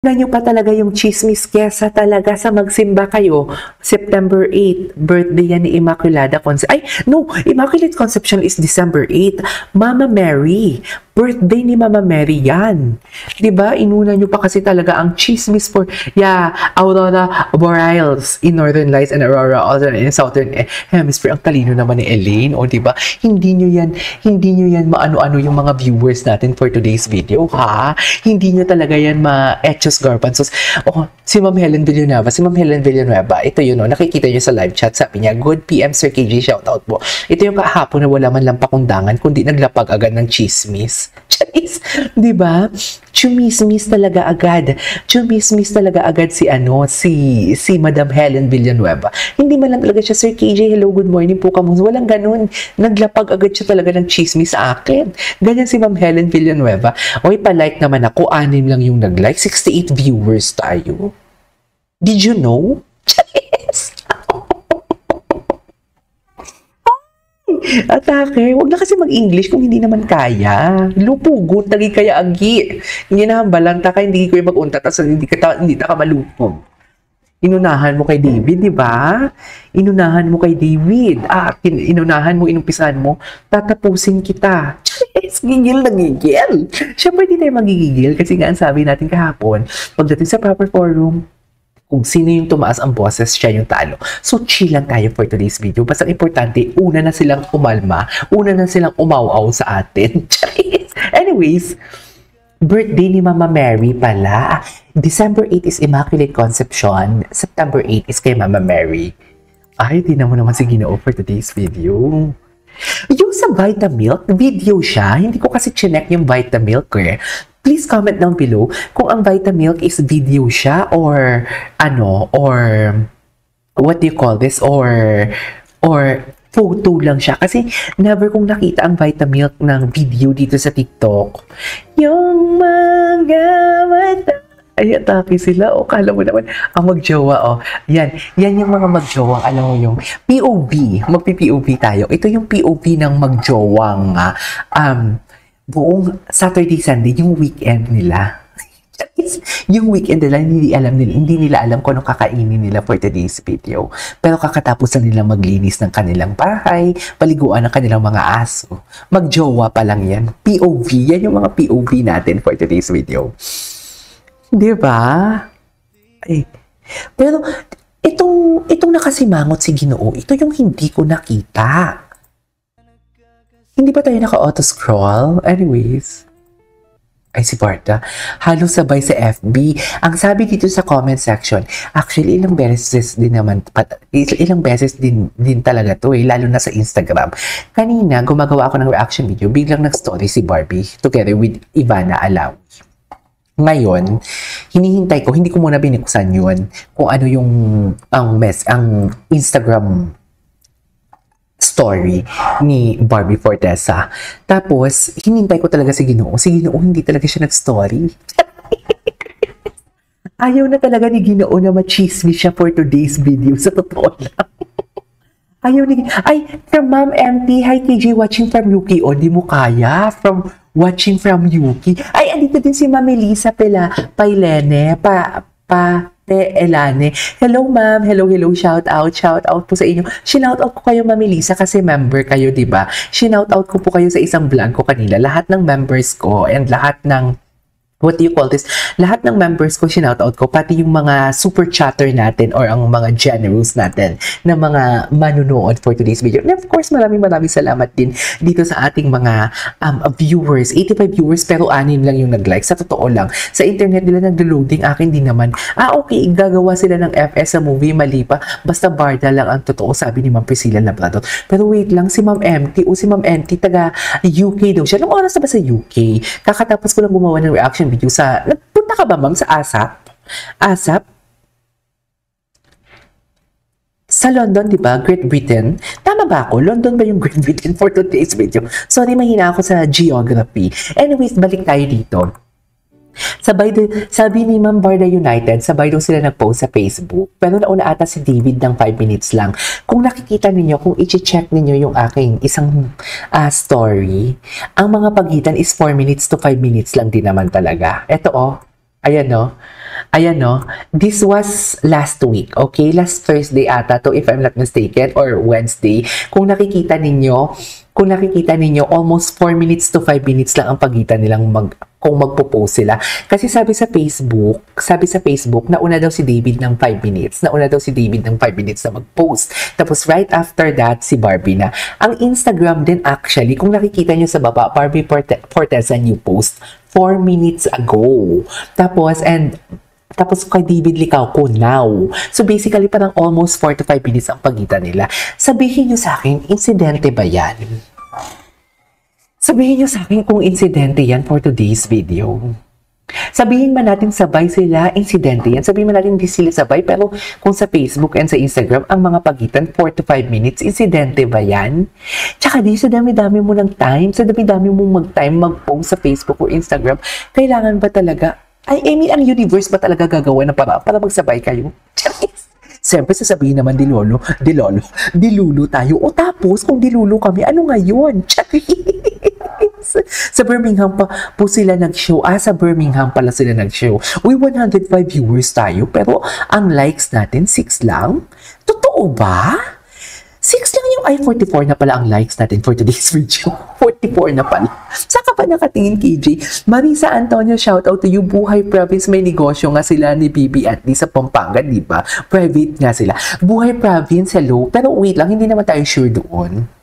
na nyo pa talaga yung chismis kesa talaga sa magsimba kayo. September 8, birthday yan ni Immaculada Concepcion. Ay, no, Immaculate Conception is December 8. Mama Mary, birthday ni Mama Mary yan. Diba? Inuna nyo pa kasi talaga ang chismis for, Aurora Boreals in Northern Lights and Aurora also in Southern Hemisphere. Ang talino naman ni Elaine, o diba? Hindi nyo yan maano-ano yung mga viewers natin for today's video, ha? Hindi nyo talaga yan ma-etchos garbanzos. Si Ma'am Helen Villanueva. Ito yun, nakikita nyo sa live chat. Sabi niya, good PM Sir KJ, shoutout po. Ito yung kahapon na wala man lang pakundangan, kundi naglapag agad ng chismis. Charis, di ba? Chumismis talaga agad. Chumismis talaga agad si Madam Helen Villanueva. Hindi man lang talaga siya, Sir KJ, hello, good morning po kamusta. Walang ganun. Naglapag agad siya talaga ng chismis sa akin. Ganyan si Ma'am Helen Villanueva. Pa-like naman ako, 6 lang yung nag-like. 68 viewers tayo. Did you know? Charis! Atake, wag na kasi mag-English kung hindi naman kaya. Lupugon, tagi kaya agi. Hindi na hambalan, taka hindi ko yung mag-unta, tapos hindi ka malupog. Inunahan mo kay David, di ba? Inunahan mo kay David. Inunahan mo, inumpisahan mo, tatapusin kita. Yes, gigil na gigil. Siyempre, hindi tayo magigigil kasi nga ang sabi natin kahapon, pagdating sa proper forum, kung sino yung tumaas ang boses, siya yung talo. So, chill lang tayo for today's video. Basta importante, una na silang umalma, una na silang umaw-aw sa atin. Anyways, birthday ni Mama Mary pala. December 8 is Immaculate Conception. September 8 is kay Mama Mary. Ay, di naman si Ginoo for today's video. Yung sa Vitamilk, video siya. Hindi ko kasi chinek yung Vitamilk eh. Please comment down below kung ang Vitamilk is video siya or what do you call this, or photo lang siya. Kasi never kong nakita ang Vitamilk ng video dito sa TikTok. Yung mga mata. Ay, atake sila. Kala mo naman, ang magjowa, Yan yung mga magjowa. Alam mo yung POV. Magpi-POV tayo. Ito yung POV ng magjowang buong Saturday, Sunday, yung weekend nila. Yung weekend nila, hindi nila alam kung anong kakainin nila for today's video. Pero kakatapos na nila maglinis ng kanilang bahay, paliguan ng kanilang mga aso. Magjowa pa lang yan. POV, yan yung mga POV natin for today's video. Diba? Pero, itong nakasimangot si Ginoo, ito yung hindi ko nakita. Hindi ba tayo naka-auto-scroll? Anyways. Ay, si Barta. Halos sabay sa FB. Ang sabi dito sa comment section, actually, ilang beses din talaga to lalo na sa Instagram. Kanina, gumagawa ako ng reaction video, biglang nag-story si Barbie together with Ivana Alawi. Ngayon, hinihintay ko, hindi ko muna binuksan yun kung ano yung ang Instagram story ni Barbie Fortesa. Tapos, hinintay ko talaga si Ginoo. Si Ginoo, hindi talaga siya nag-story. Ayaw na talaga ni Ginoo na machismis siya for today's video. Sa totoo lang. Ayaw ni Ginoo. Ay, from Ma'am MT, hi KJ, watching from UK. Di mo kaya. From watching from UK. Ay, andito din si Ma'am Elisa Pailene. Elane. Hello ma'am, hello, shout out po sa inyo. Shout out ko kayo Ma'am Elisa kasi member kayo, di ba? Shout out ko po kayo sa isang vlog ko kanila. Lahat ng members ko and lahat ng lahat ng members ko, shoutout ko, pati yung mga super chatter natin or ang mga generals natin na mga manunood for today's video. And of course, maraming salamat din dito sa ating mga viewers. 85 viewers pero 6 lang yung nag-like. Sa totoo lang, sa internet nila nag-loading, akin din naman. Okay, gagawa sila ng FS sa movie, mali pa. Basta Barda lang ang totoo, sabi ni Ma'am Priscilla Labrador. Pero wait lang, si Ma'am MT taga UK daw siya. Anong oras na ba sa UK? Kakatapos ko lang gumawa ng reaction video sa, nagpunta ka ba ma'am sa ASAP? Sa London, di ba? Great Britain. Tama ba ako? London ba yung Great Britain for today's video? Sorry, mahina ako sa geography. Anyways, balik tayo dito. Sabi ni Ma'am Barda United, sabay daw sila nag-post sa Facebook. Pero nauna ata si David ng 5 minutes lang. Kung nakikita ninyo, kung i-check ninyo yung aking isang story, ang mga pagitan is 4 minutes to 5 minutes lang din naman talaga. Ito ayan Ayan no, this was last week, okay? Last Thursday ata to if I'm not mistaken, or Wednesday. Kung nakikita ninyo, almost 4 minutes to 5 minutes lang ang pagitan nilang kung magpo-post sila. Kasi sabi sa Facebook, nauna daw si David ng 5 minutes. Nauna daw si David ng 5 minutes na mag-post. Tapos right after that, si Barbie na. Ang Instagram din actually, kung nakikita nyo sa baba, Barbie Forteza new post 4 minutes ago. Tapos kay David Licauco now. So basically parang almost 4 to 5 minutes ang pagitan nila. Sabihin nyo sa akin, insidente ba yan? Sabihin nyo sa akin kung insidente yan for today's video. Sabihin man natin sabay sila, insidente yan. Sabihin man natin hindi sila sabay, pero kung sa Facebook and sa Instagram, ang mga pagitan 4 to 5 minutes, insidente ba yan? Tsaka di, sa dami-dami mo ng time, sa dami-dami mo mag-post sa Facebook or Instagram, kailangan ba talaga, I mean, ang universe ba talaga gagawa ng para magsabay kayo? Siyempre, sasabihin naman dilulu tayo. O tapos, kung dilulu kami, ano ngayon? Sa Birmingham pa po sila nag-show. Sa Birmingham pala sila nag-show. Uy, 105 viewers tayo, pero ang likes natin, 6 lang? Totoo ba? 6 lang yung 44 na pala ang likes natin for today's video. 44 na pala. Saan ka pa nakatingin, KJ? Marisa Antonio, shout out to you. Buhay Province, may negosyo nga sila ni Bibi at Lee sa Pampanga, di ba? Private nga sila. Buhay Province, hello. Pero wait lang, hindi naman tayo sure doon.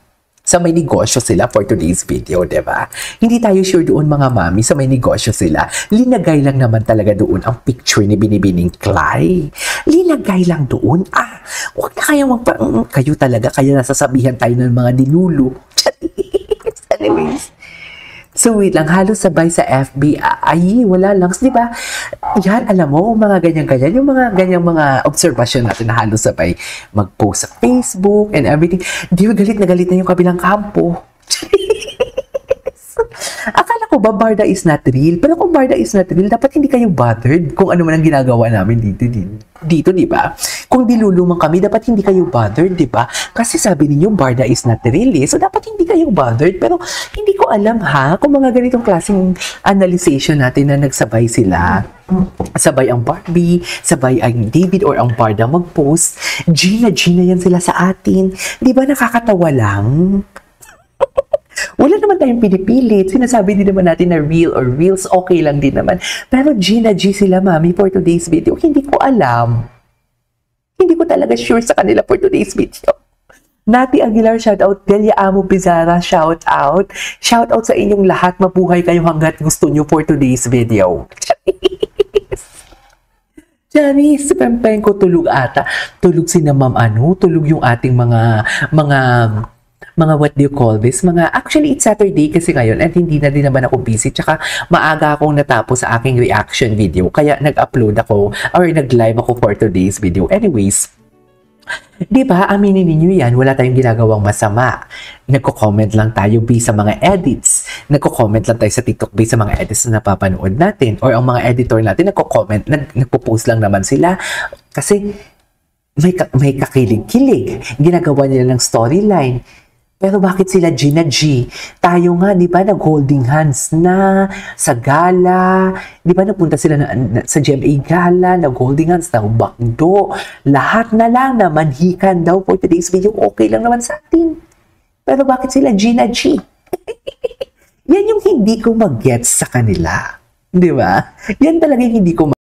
Sa may negosyo sila for today's video, diba? Hindi tayo sure doon mga mami sa may negosyo sila. Linagay lang naman talaga doon ang picture ni Binibining Clay. Linagay lang doon. Huwag na kayo talaga, kaya nasasabihan tayo ng mga dilulu. Anyways. So wait lang, halos sabay sa FB, wala lang, di ba? Yan, alam mo, mga ganyan-ganyan, yung mga ganyang mga observation natin na halos sabay mag-post sa Facebook and everything. Di ba galit na yung kabilang kampo? Akala ko ba Barda is not real? Pero kung Barda is not real, dapat hindi kayo bothered kung ano man ang ginagawa namin dito, di ba? Kung dilulumang kami, dapat hindi kayo bothered, di ba? Kasi sabi ninyo, Barda is not real, so dapat hindi kayo bothered. Pero hindi ko alam kung mga ganitong klaseng analyzation natin na nagsabay sila. Sabay ang Barbie, sabay ang David or ang Barda mag-post. Gina yan sila sa atin. Di ba nakakatawa lang? Wala naman tayong pinipilit. Sinasabi din naman natin na real or reels, okay lang din naman. Pero Gina sila, mami, for today's video, hindi ko alam. Hindi ko talaga sure sa kanila for today's video. Nati Aguilar, shout out. Delia Amo Pizarra, shout out. Shout out sa inyong lahat. Mabuhay kayo hanggat gusto nyo for today's video. Janice, pempeng ko tulog ata. Tulog si na ma'am tulog yung ating mga what do you call this? Actually, it's Saturday kasi ngayon at hindi na din naman ako busy. Tsaka maaga akong natapos sa aking reaction video. Kaya nag-upload ako or nag-live ako for today's video. Anyways, di ba, aminin ninyo yan, wala tayong ginagawang masama. Nagko-comment lang tayo based sa mga edits. Nagko-comment lang tayo sa TikTok based sa mga edits na napapanood natin. Or ang mga editor natin, nagko-comment, nagpo-post lang naman sila. Kasi may kakilig-kilig. Ginagawa nila ng storyline. Pero bakit sila Gina G? Tayo nga, di ba, nag-holding hands na sa gala. Di ba, napunta sila sa GMA gala, nag-holding hands, bakdo. Lahat na lang na manhikan daw for today's video. Okay lang naman sa atin. Pero bakit sila Gina G? Yan yung hindi ko mag-gets sa kanila. Di ba? Yan talaga yung hindi ko